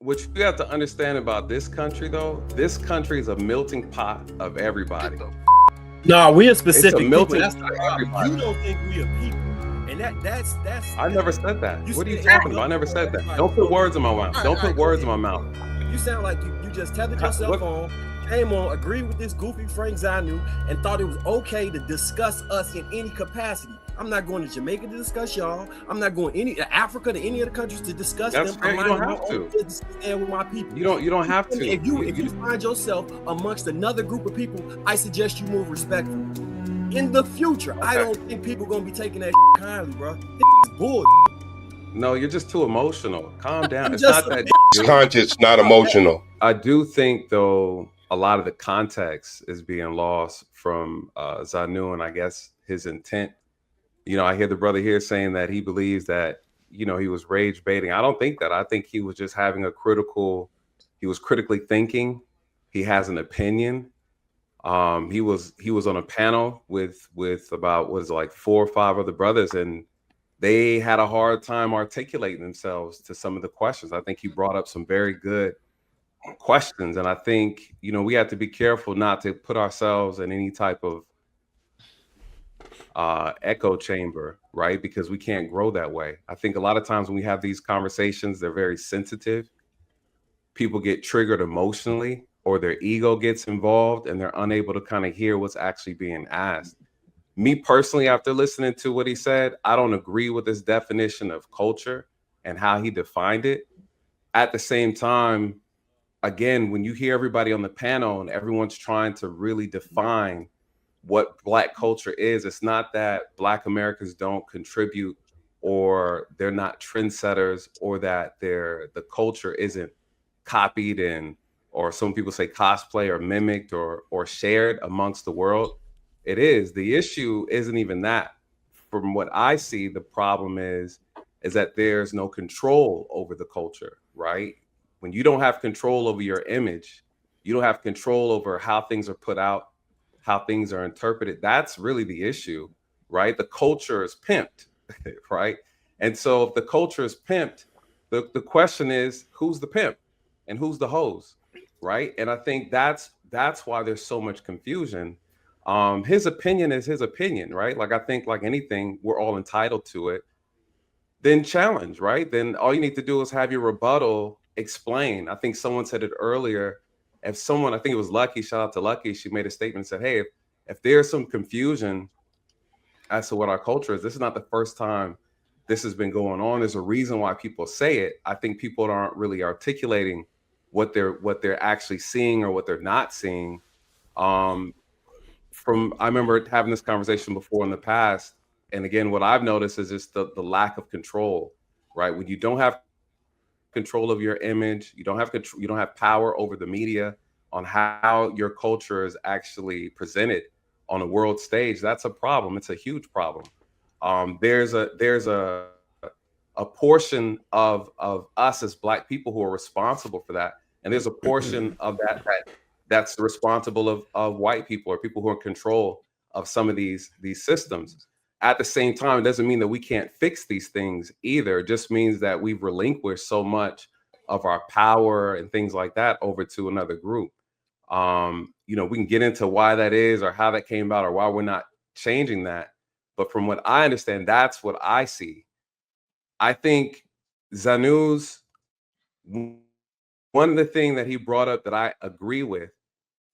what you have to understand about this country, though, this country is a melting pot of everybody. No, we a It's a specific people. melting That's pot the of problem. everybody. You don't think we a people, and that's I never said that. you What are you said it's talking about? I melting never pot of said that. everybody. Don't put words in my mouth. All Don't put right, go words in ahead. my mouth. You sound like you just tethered yourself on, came on, agreed with this goofy Frank Zanu, and thought it was okay to discuss us in any capacity. I'm not going to Jamaica to discuss y'all. I'm not going to Africa to any other countries to discuss That's them. fair. I'm You don't minding my have own to. business and with my people. You don't have to. If you find yourself amongst another group of people, I suggest you move respectfully. In the future, I don't think people gonna be taking that kindly, bro. It's bull. No, you're just too emotional. Calm down. It's just not that. It's conscious, not emotional. I do think, though, a lot of the context is being lost from Zanu, and I guess his intent. I hear the brother here saying that he believes that he was rage baiting. I don't think that. I think he was just having he was critically thinking. He has an opinion. He was on a panel with about what is it, like 4 or 5 other brothers, and they had a hard time articulating themselves to some of the questions. I think he brought up some very good questions, and I think we have to be careful not to put ourselves in any type of echo chamber, right? Because we can't grow that way. I think a lot of times when we have these conversations, they're very sensitive. People get triggered emotionally, or their ego gets involved, and they're unable to kind of hear what's actually being asked. Me personally, after listening to what he said, I don't agree with his definition of culture and how he defined it. At the same time, again, when you hear everybody on the panel and everyone's trying to really define what Black culture is, it's not that Black Americans don't contribute, or they're not trendsetters, or that the culture isn't copied and, or some people say cosplay or mimicked or shared amongst the world. It is. The issue isn't even that. From what I see, the problem is that there's no control over the culture, right? When you don't have control over your image, you don't have control over how things are put out, how things are interpreted. That's really the issue, right? The culture is pimped, right? And so if the culture is pimped, the question is, who's the pimp and who's the hose, right? And I think that's why there's so much confusion. His opinion is his opinion, right? Like, I think, like anything, we're all entitled to it. Then challenge, right? Then all you need to do is have your rebuttal explain. I think someone said it earlier. If someone, I think it was Lucky, shout out to Lucky, she made a statement and said, hey, if there's some confusion as to what our culture is, this is not the first time this has been going on. There's a reason why people say it. I think people aren't really articulating what they're actually seeing or what they're not seeing. I remember having this conversation before in the past, and again, what I've noticed is just the lack of control, right? When you don't have control of your image, you don't have control, you don't have power over the media on how your culture is actually presented on a world stage. That's a problem. It's a huge problem. There's a portion of us as Black people who are responsible for that, and there's a portion of that's responsible of white people or people who are in control of some of these systems. At the same time, it doesn't mean that we can't fix these things either. It just means that we've relinquished so much of our power and things like that over to another group. We can get into why that is, or how that came about, or why we're not changing that. But from what I understand, that's what I see. I think Zanu's, one of the things that he brought up that I agree with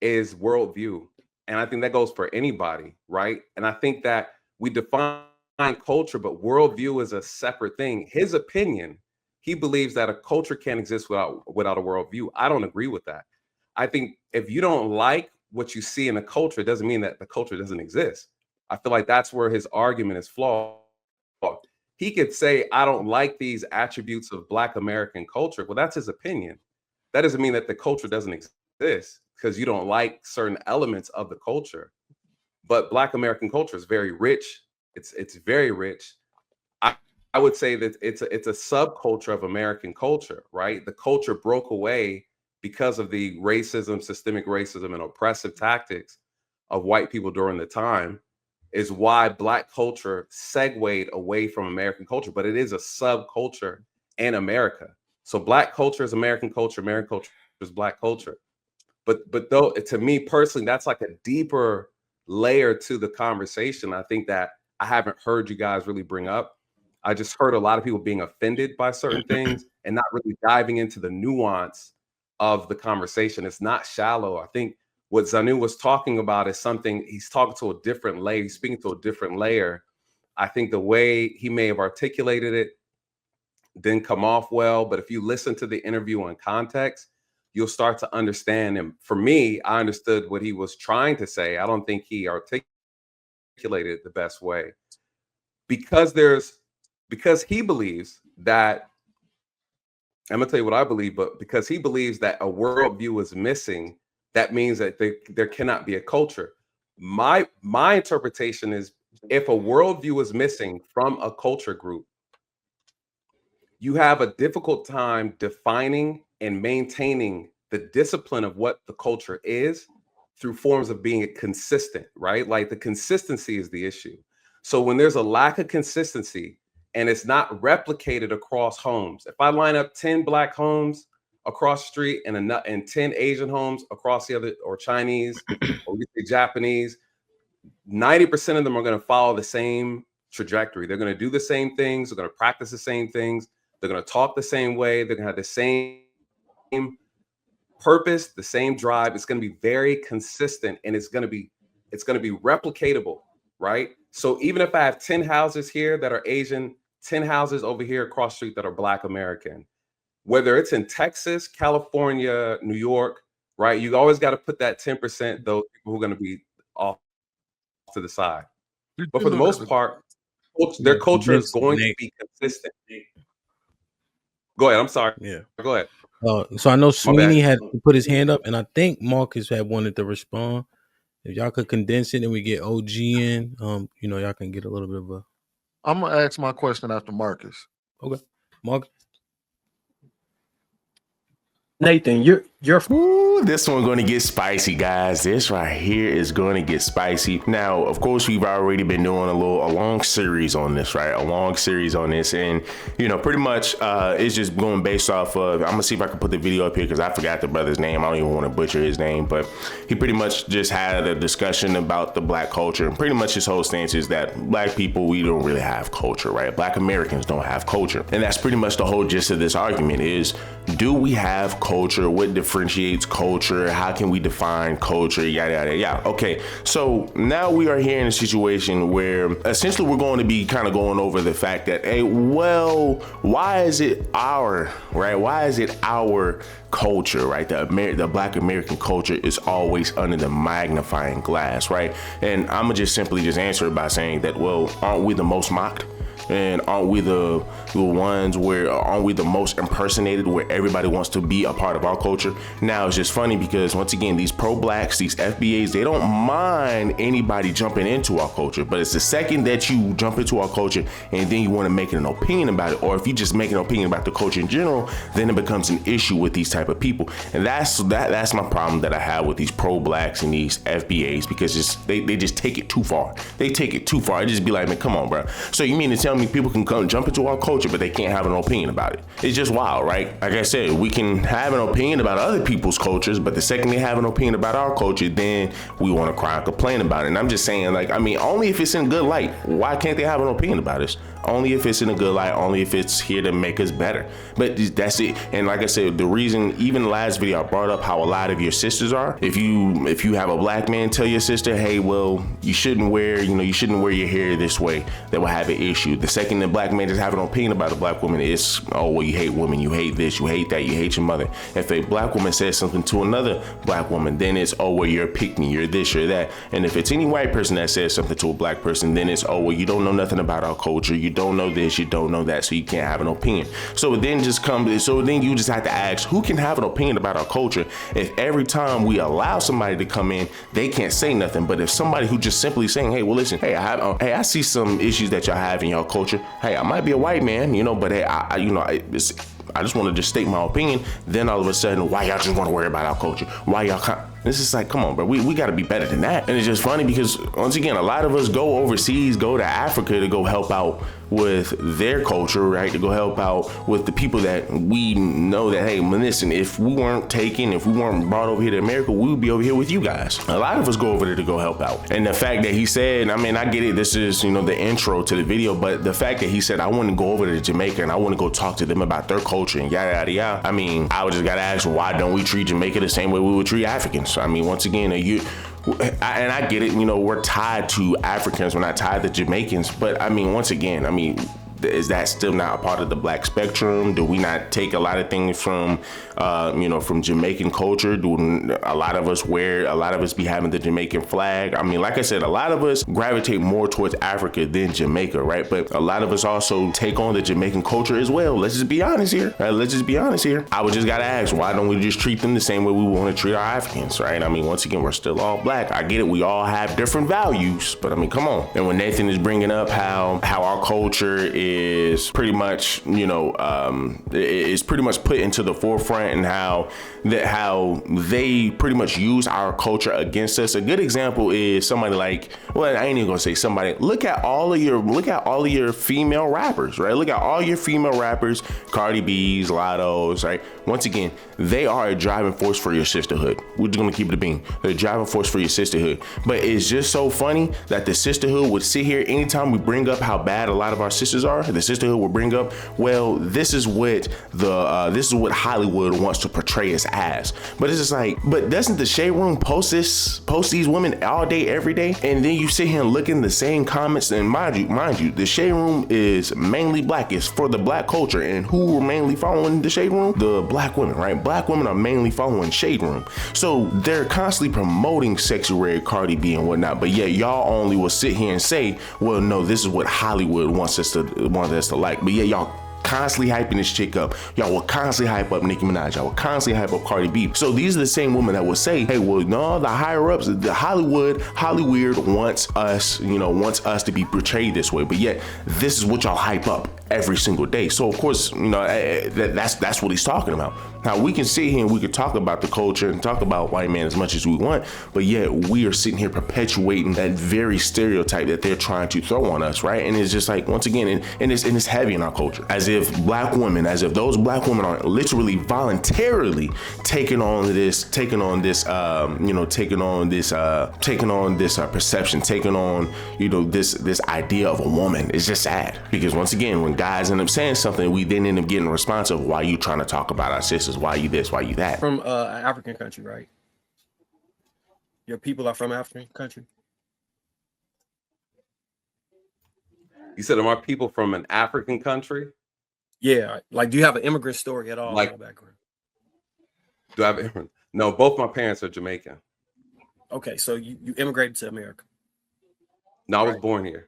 is worldview. And I think that goes for anybody, right? And I think that we define culture, but worldview is a separate thing. His opinion, he believes that a culture can't exist without a worldview. I don't agree with that. I think if you don't like what you see in a culture, it doesn't mean that the culture doesn't exist. I feel like that's where his argument is flawed. He could say, I don't like these attributes of Black American culture. Well, that's his opinion. That doesn't mean that the culture doesn't exist because you don't like certain elements of the culture. But Black American culture is very rich. It's very rich. I would say that it's a subculture of American culture, right? The culture broke away because of the racism, systemic racism, and oppressive tactics of white people during the time, is why Black culture segued away from American culture. But it is a subculture in America. So black culture is American culture is black culture. But though, to me personally, that's like a deeper layer to the conversation. I think that I haven't heard you guys really bring up. I just heard a lot of people being offended by certain things and not really diving into the nuance of the conversation. It's not shallow. I think what Zanu was talking about is something, he's talking to a different layer. He's speaking to a different layer. I think the way he may have articulated it didn't come off well, but if you listen to the interview in context, you'll start to understand. And for me, I understood what he was trying to say. I don't think he articulated it the best way, because he believes that, I'm gonna tell you what I believe, but because he believes that a worldview is missing, that means that there cannot be a culture. My interpretation is, if a worldview is missing from a culture group, you have a difficult time defining and maintaining the discipline of what the culture is through forms of being consistent, right? Like the consistency is the issue. So when there's a lack of consistency and it's not replicated across homes, if I line up 10 black homes across the street and 10 Asian homes across the other, or Chinese, or Japanese, 90% of them are going to follow the same trajectory. They're going to do the same things. They're going to practice the same things. They're going to talk the same way. They're going to have the same purpose, the same drive. It's going to be very consistent, and it's going to be replicatable, right? So even if I have 10 houses here that are Asian, 10 houses over here across the street that are Black American, whether it's in Texas, California, New York, right? You always got to put that 10%, those people who are going to be off to the side. But for the most part, their culture is going to be consistent. Go ahead. I'm sorry. Yeah. Go ahead. So I know Sweeney had put his hand up, and I think Marcus had wanted to respond. If y'all could condense it and we get OG in, y'all can get a little bit of a. I'm gonna ask my question after Marcus. Okay, Marcus. Nathan, you're Ooh, this one going to get spicy, guys. This right here is going to get spicy. Now, of course, we've already been doing a long series on this, right? A long series on this, and pretty much it's just going based off of. I'm gonna see if I can put the video up here because I forgot the brother's name. I don't even want to butcher his name, but he pretty much just had a discussion about the Black culture, and pretty much his whole stance is that Black people, we don't really have culture, right? Black Americans don't have culture, and that's pretty much the whole gist of this argument is: do we have culture? What differentiates culture? How can we define culture? Yada, yada, yada. Okay, so now we are here in a situation where essentially we're going to be kind of going over the fact that, hey, well, why is it our, right? Why is it our culture, right? The Black American culture is always under the magnifying glass, right? And I'm gonna just simply answer it by saying that, well, aren't we the most mocked? And aren't we the ones where, aren't we the most impersonated, where everybody wants to be a part of our culture? Now, it's just funny because, once again, these pro-Blacks, these FBAs, they don't mind anybody jumping into our culture. But it's the second that you jump into our culture and then you want to make an opinion about it, or if you just make an opinion about the culture in general, then it becomes an issue with these type of people. And that's my problem that I have with these pro-Blacks and these FBAs, because they just take it too far. They take it too far. I just be like, man, come on, bro. So you mean to tell me people can come jump into our culture, but they can't have an opinion about it? It's just wild, right? Like I said, we can have an opinion about other people's cultures, but the second they have an opinion about our culture, then we want to cry and complain about it. And I'm just saying, only if it's in a good light. Why can't they have an opinion about us? Only if it's in a good light, only if it's here to make us better. But that's it. And like I said, the reason, even the last video, I brought up how a lot of your sisters are. If you have a Black man tell your sister, hey, well, you shouldn't wear your hair this way, they will have an issue. The second the Black man just have an opinion about a Black woman, it's, oh, well, you hate women, you hate this, you hate that, you hate your mother. If a Black woman says something to another Black woman, then it's, oh, well, you're a pick-me, you're this, you're that. And if it's any white person that says something to a Black person, then it's, oh, well, you don't know nothing about our culture, you don't know this, you don't know that, so you can't have an opinion. So then you just have to ask, who can have an opinion about our culture if every time we allow somebody to come in, they can't say nothing? But if somebody who just simply saying, hey, well, listen, hey, I see some issues that y'all have in your culture. Hey, I might be a white man, but hey, I just want to just state my opinion. Then all of a sudden, why y'all just want to worry about our culture? Why y'all This is like, come on, bro. We got to be better than that. And it's just funny because, once again, a lot of us go overseas, go to Africa to go help out with their culture, right? To go help out with the people that we know that, hey, listen, if we weren't taken, if we weren't brought over here to America, we would be over here with you guys. A lot of us go over there to go help out. And the fact that he said, I mean, I get it, this is, you know, the intro to the video, but the fact that he said, I want to go over to Jamaica and I want to go talk to them about their culture and yada, yada, yada. I mean, I would just got to ask, why don't we treat Jamaica the same way we would treat Africans? I mean, once again, and I get it, you know, we're tied to Africans, we're not tied to Jamaicans, but I mean, once again, I mean, is that still not a part of the black spectrum? Do we not take a lot of things from, you know, from Jamaican culture? Do a lot of us be having the Jamaican flag? I mean, like I said, a lot of us gravitate more towards Africa than Jamaica, right? But a lot of us also take on the Jamaican culture as well. Let's just be honest here, right? Let's just be honest here. I would just gotta ask, why don't we just treat them the same way we want to treat our Africans, right? I mean, once again, we're still all black. I get it. We all have different values, but I mean, come on. And when Nathan is bringing up how our culture is pretty much, you know, is pretty much put into the forefront, and how they pretty much use our culture against us. A good example is somebody like, well, I ain't even gonna say somebody. Look at all of your female rappers, right? Look at all your female rappers, Cardi B's, Lotto's, right? Once again, they are a driving force for your sisterhood. We're just gonna keep it a bean. They're a driving force for your sisterhood. But it's just so funny that the sisterhood would sit here anytime we bring up how bad a lot of our sisters are. The sisterhood will bring up, well, this is what Hollywood wants to portray us as. But it's just like, but doesn't the Shade Room post these women all day, every day? And then you sit here and look in the same comments, and mind you, the Shade Room is mainly black. It's for the black culture. And who are mainly following the Shade Room? The black women, right? Black women are mainly following Shade Room. So they're constantly promoting Sexy Red, Cardi B, and whatnot. But yet y'all only will sit here and say, well, no, this is what Hollywood wants us to like. But yeah, y'all constantly hyping this chick up. Y'all will constantly hype up Nicki Minaj. Y'all will constantly hype up Cardi B. So these are the same women that will say, hey, well, no, the higher ups, the Hollywood wants us to be portrayed this way. But yet this is what y'all hype up every single day. So of course, you know, that's what he's talking about. Now we can sit here and we can talk about the culture and talk about white man as much as we want, but yet we are sitting here perpetuating that very stereotype that they're trying to throw on us, right? And it's just like, once again, and it's heavy in our culture, as if those black women are literally voluntarily taking on this perception, taking on, you know, this idea of a woman. It's just sad, because once again, when guys end up saying something, we then end up getting a response of, why you trying to talk about our sisters? Why you this? Why you that? From an African country, right? Your people are from African country? You said, are our people from an African country? Yeah. Like, do you have an immigrant story at all? Like, in your background? Do I have? No, both my parents are Jamaican. Okay, so you immigrated to America. No, I was born here.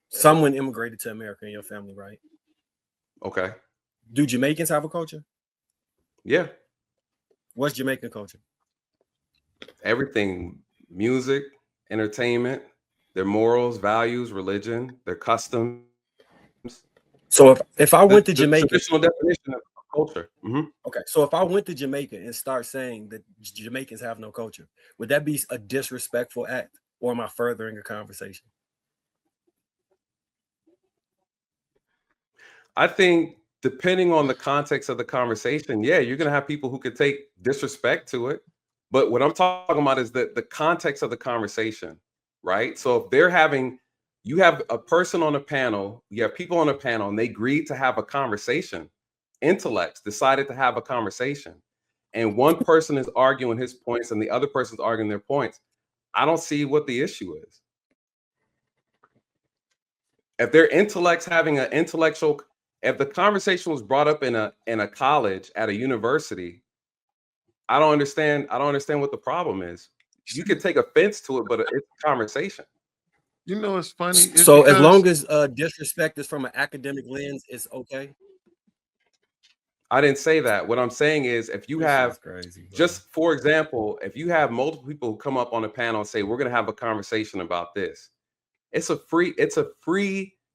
Someone immigrated to America in your family, right? Okay. Do Jamaicans have a culture? Yeah. What's Jamaican culture? Everything: music, entertainment, their morals, values, religion, their customs. So if I went to Jamaica, traditional definition of culture. Mm-hmm. Okay, so if I went to Jamaica and start saying that Jamaicans have no culture, would that be a disrespectful act, or am I furthering a conversation? I think, depending on the context of the conversation, yeah, you're going to have people who could take disrespect to it. But what I'm talking about is the context of the conversation, right? So if you have a person on a panel, you have people on a panel, and they agreed to have a conversation. Intellects decided to have a conversation, and one person is arguing his points and the other person's arguing their points. I don't see what the issue is. If their intellects having an intellectual, if the conversation was brought up in a college, at a university, I don't understand what the problem is. You can take offense to it, but it's a conversation. You know, it's funny. So as long as disrespect is from an academic lens, it's okay. I didn't say that. What I'm saying is, if you have, just for example, if you have multiple people who come up on a panel and say, we're going to have a conversation about this,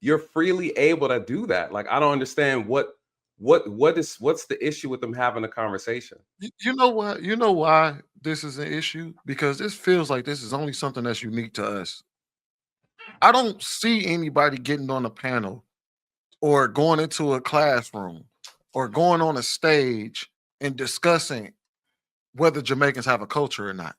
you're freely able to do that. Like, I don't understand what's the issue with them having a conversation. You know what? You know why this is an issue? Because this feels like this is only something that's unique to us. I don't see anybody getting on a panel or going into a classroom or going on a stage and discussing whether Jamaicans have a culture or not.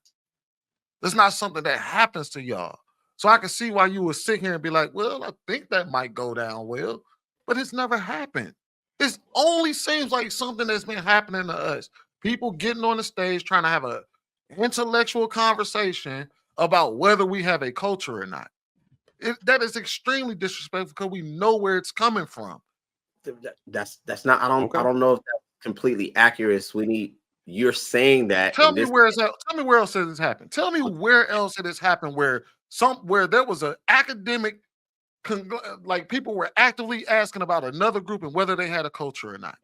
That's not something that happens to y'all. So I can see why you would sit here and be like, well, I think that might go down well, but it's never happened. It only seems like something that's been happening to us. People getting on the stage trying to have an intellectual conversation about whether we have a culture or not. That is extremely disrespectful because we know where it's coming from. That's not. I don't know if that's completely accurate, Sweeney. You're saying that. Tell me where else it has happened. Tell me where else it has happened where there was an academic, like people were actively asking about another group and whether they had a culture or not.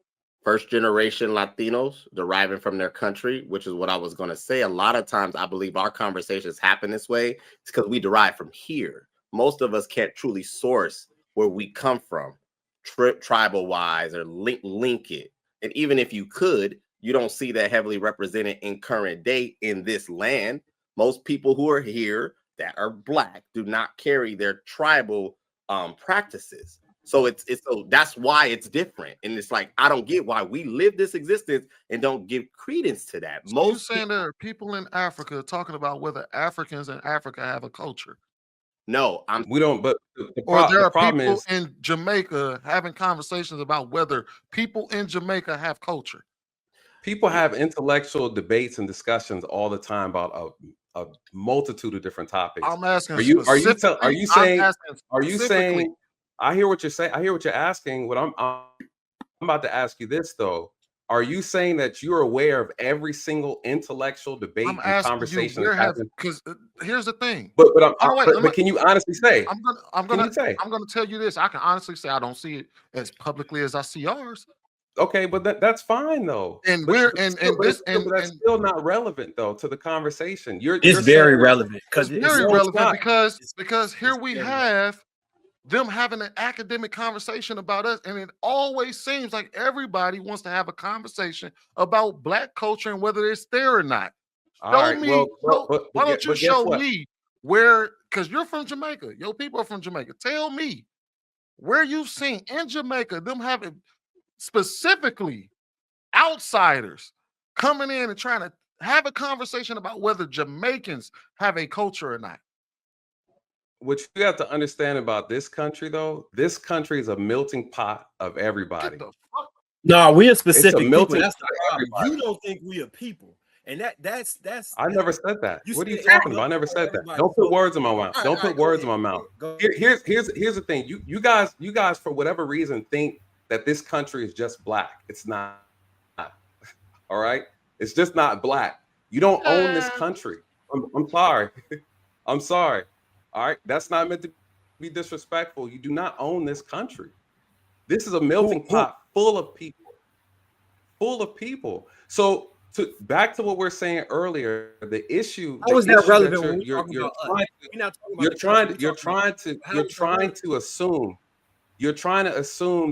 First generation Latinos deriving from their country, which is what I was going to say. A lot of times I believe our conversations happen this way. It's because we derive from here. Most of us can't truly source where we come from, tribal wise, or link it. And even if you could, you don't see that heavily represented in current day in this land. Most people who are here that are Black do not carry their tribal practices. So so that's why it's different. And it's like, I don't get why we live this existence and don't give credence to that. So you're saying there are people in Africa talking about whether Africans in Africa have a culture? No, we don't. But there are people in Jamaica having conversations about whether people in Jamaica have culture. People have intellectual debates and discussions all the time about a multitude of different topics. I'm asking. Are you saying? I hear what you're saying. I hear what you're asking. What I'm about to ask you this though. Are you saying that you're aware of every single intellectual debate and conversation? Because here's the thing. But can you honestly say? I'm gonna tell you this. I can honestly say I don't see it as publicly as I see ours. Okay, but that's fine though. And that's still not relevant though to the conversation. It's very relevant because here we have them having an academic conversation about us, and it always seems like everybody wants to have a conversation about Black culture and whether it's there or not. Why don't you show me where? Because you're from Jamaica, your people are from Jamaica. Tell me where you've seen in Jamaica them having specifically outsiders coming in and trying to have a conversation about whether Jamaicans have a culture or not. What you have to understand about this country, though, this country is a melting pot of everybody. No, we're specific people. That's the problem. You don't think we are people, and that's. I never said that. What are you talking about? I never said that. Don't put words in my mouth. Don't put words in my mouth. Here's the thing. You guys for whatever reason think that this country is just Black. It's not. All right, it's just not Black. You don't own this country. I'm sorry. I'm sorry. All right, that's not meant to be disrespectful. You do not own this country. This is a melting pot full of people. So back to what we're saying earlier, the issue. How is that relevant when you're trying to assume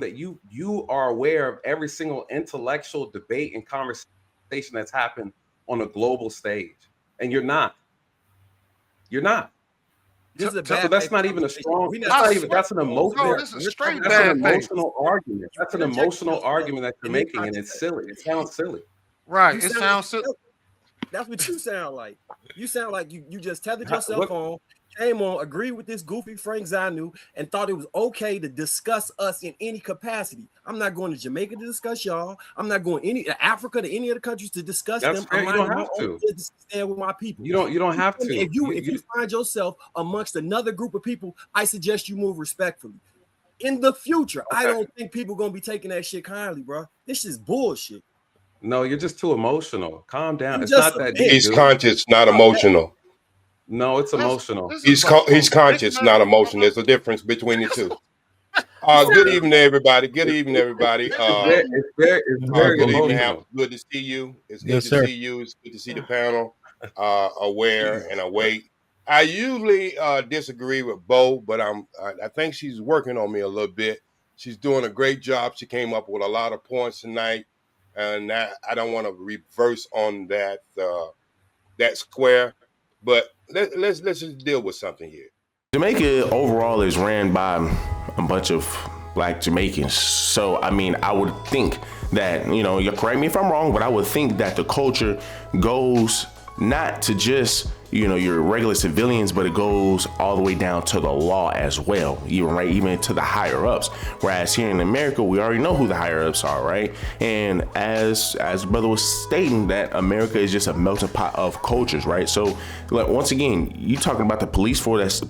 that you are aware of every single intellectual debate and conversation that's happened on a global stage, and you're not. You're not. So that's not even a strong. That's an emotional. This is straight that's an emotional argument. That's an emotional argument that you're making, and it's silly. It sounds silly. Right. It sounds silly. That's what you sound like. You sound like you just tethered your cell phone, came on, agreed with this goofy Frank Zanu, and thought it was okay to discuss us in any capacity. I'm not going to Jamaica to discuss y'all. I'm not going to Africa to any other countries to discuss them. Fair. You don't have to stand with my people. You don't have to. If you find yourself amongst another group of people, I suggest you move respectfully. In the future, I don't think people gonna be taking that shit kindly, bro. This is bullshit. No, you're just too emotional. Calm down. It's not that deep. He's conscious, not emotional. No, it's emotional. He's conscious, not emotional. There's a difference between the two. Good evening, everybody. Good evening, everybody. It's very good emotional. evening. Good to see you. It's good to see you. It's good to see the panel aware and awake. I usually disagree with Bo, but I think she's working on me a little bit. She's doing a great job. She came up with a lot of points tonight, and I don't want to reverse on that square. But let's just deal with something here. Jamaica overall is ran by a bunch of Black Jamaicans. So, I mean, I would think that, you know, you correct me if I'm wrong, but I would think that the culture goes not to just, you know, your regular civilians, but it goes all the way down to the law as well, even to the higher ups. Whereas here in America, we already know who the higher ups are, right? And as brother was stating, that America is just a melting pot of cultures, right? So, like, once again, you talking about the police force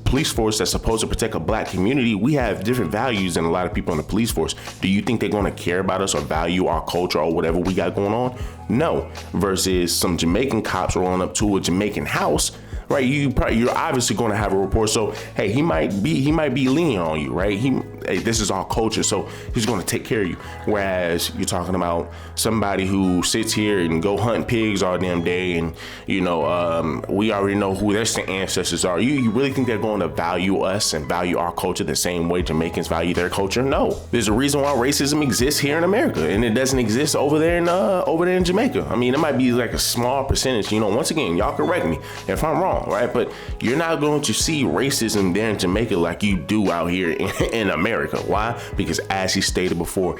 that's supposed to protect a Black community. We have different values than a lot of people in the police force. Do you think they're going to care about us or value our culture or whatever we got going on? No. Versus some Jamaican cops rolling up to a Jamaican house, right? You're obviously going to have a report. So, hey, he might be lenient on you, right? Hey, this is our culture, so he's going to take care of you. Whereas you're talking about somebody who sits here and go hunt pigs all damn day, and you know, we already know who their ancestors are. You really think they're going to value us and value our culture the same way Jamaicans value their culture? No. There's a reason why racism exists here in America, and it doesn't exist over there in Jamaica. I mean, it might be like a small percentage. You know, once again, y'all correct me if I'm wrong, right? But you're not going to see racism there in Jamaica like you do out here in America. Why? Because as he stated before,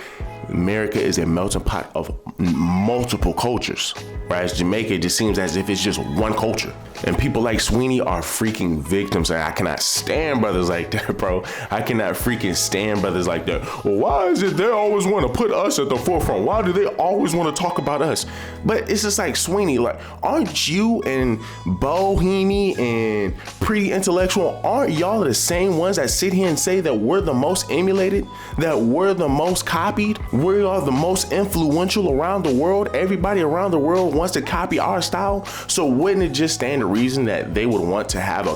America is a melting pot of multiple cultures, whereas Jamaica just seems as if it's just one culture. And people like Sweeney are freaking victims. I cannot stand brothers like that, bro. I cannot freaking stand brothers like that. Well, why is it they always want to put us at the forefront? Why do they always want to talk about us? But it's just like, Sweeney, like, aren't you and Bohemi and Pretty Intellectual, aren't y'all the same ones that sit here and say that we're the most emulated, that we're the most copied, we are the most influential around the world? Everybody around the world wants to copy our style. So wouldn't it just stand to reason that they would want to have a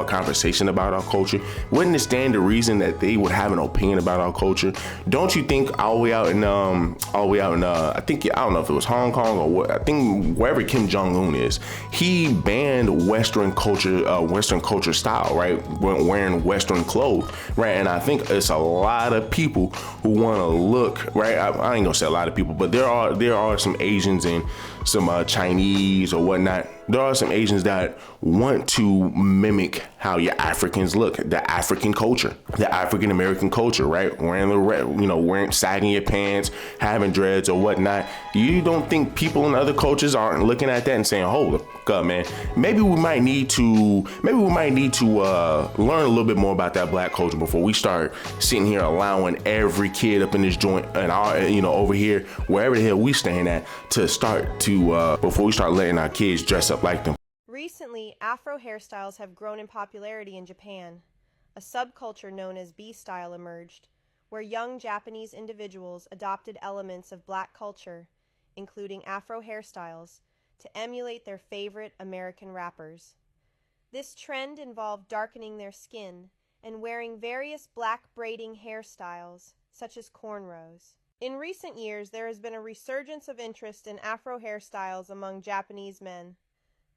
conversation about our culture? Wouldn't it stand to reason that they would have an opinion about our culture? Don't you think all the way out in I think, I don't know if it was Hong Kong or what, I think wherever Kim Jong-un is, he banned Western culture style, right? Wearing Western clothes, right? And I think it's a lot of people who want to look, right? I ain't gonna say a lot of people, but there are some Asians and some Chinese or whatnot. There are some Asians that want to mimic how your Africans look, the African culture, the African American culture, right? Wearing sagging your pants, having dreads or whatnot. You don't think people in other cultures aren't looking at that and saying, "Hold up, man, maybe we might need to learn a little bit more about that Black culture before we start sitting here allowing every kid up in this joint and over here, wherever the hell we staying at, before we start letting our kids dress up like them." Recently, Afro hairstyles have grown in popularity in Japan. A subculture known as B-style emerged, where young Japanese individuals adopted elements of Black culture, including Afro hairstyles, to emulate their favorite American rappers. This trend involved darkening their skin and wearing various Black braiding hairstyles, such as cornrows. In recent years, there has been a resurgence of interest in Afro hairstyles among Japanese men.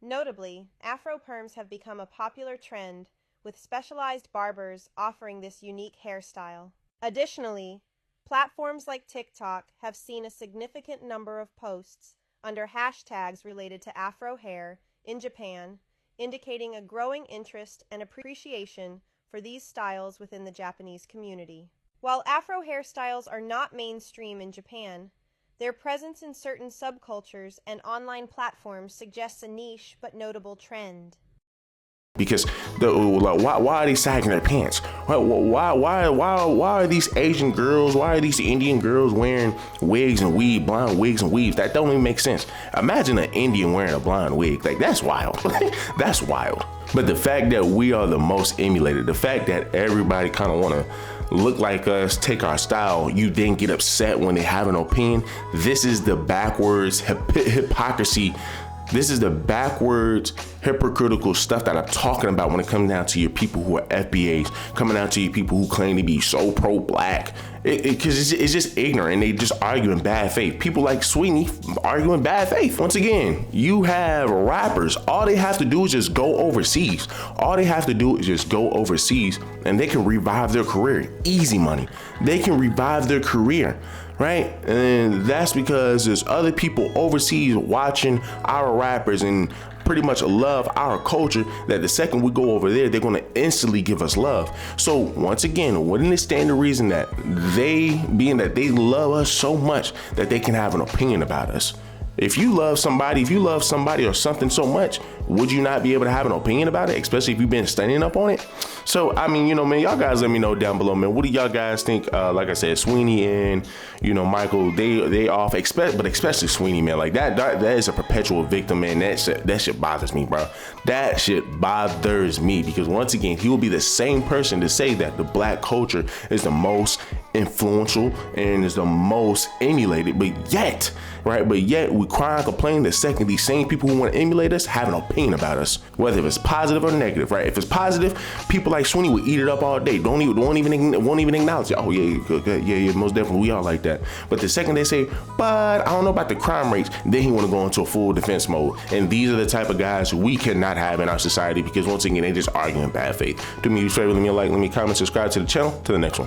Notably, Afro perms have become a popular trend, with specialized barbers offering this unique hairstyle. Additionally, platforms like TikTok have seen a significant number of posts under hashtags related to Afro hair in Japan, indicating a growing interest and appreciation for these styles within the Japanese community. While Afro hairstyles are not mainstream in Japan, their presence in certain subcultures and online platforms suggests a niche but notable trend. Because why are they sagging their pants? Why are these Asian girls, why are these Indian girls wearing wigs and weave, blonde wigs and weaves? That don't even make sense. Imagine an Indian wearing a blonde wig. Like, that's wild. That's wild. But the fact that we are the most emulated, the fact that everybody kind of want to look like us, take our style, you then get upset when they have an opinion. This is the backwards hypocrisy. This is the backwards hypocritical stuff that I'm talking about when it comes down to your people who are FBAs, coming down to your people who claim to be so pro-Black. Because it's just ignorant, and they just argue in bad faith. People like Sweeney argue in bad faith. Once again, you have rappers. All they have to do is just go overseas. All they have to do is just go overseas, and they can revive their career. Easy money. They can revive their career, right? And that's because there's other people overseas watching our rappers and pretty much love our culture, that the second we go over there, they're going to instantly give us love. So once again, wouldn't it stand to reason that they love us so much that they can have an opinion about us? If you love somebody or something so much, would you not be able to have an opinion about it, especially if you've been studying up on it? So, I mean, man, y'all guys let me know down below, man. What do y'all guys think? Like I said, Sweeney and, Michael, they off, but especially Sweeney, man. Like that is a perpetual victim, man. That shit bothers me, bro. That shit bothers me because once again, he will be the same person to say that the black culture is the most influential and is the most emulated, but yet we cry and complain the second these same people who want to emulate us have an opinion about us, whether it's positive or negative, right? If it's positive, people like Sweeney will eat it up all day. Won't even acknowledge it. Oh yeah, good, yeah, most definitely, we all like that. But the second they say, but I don't know about the crime rates, then he want to go into a full defense mode. And these are the type of guys we cannot have in our society because once again, they just argue in bad faith. Do me a favor, let me comment, subscribe to the channel. To the next one.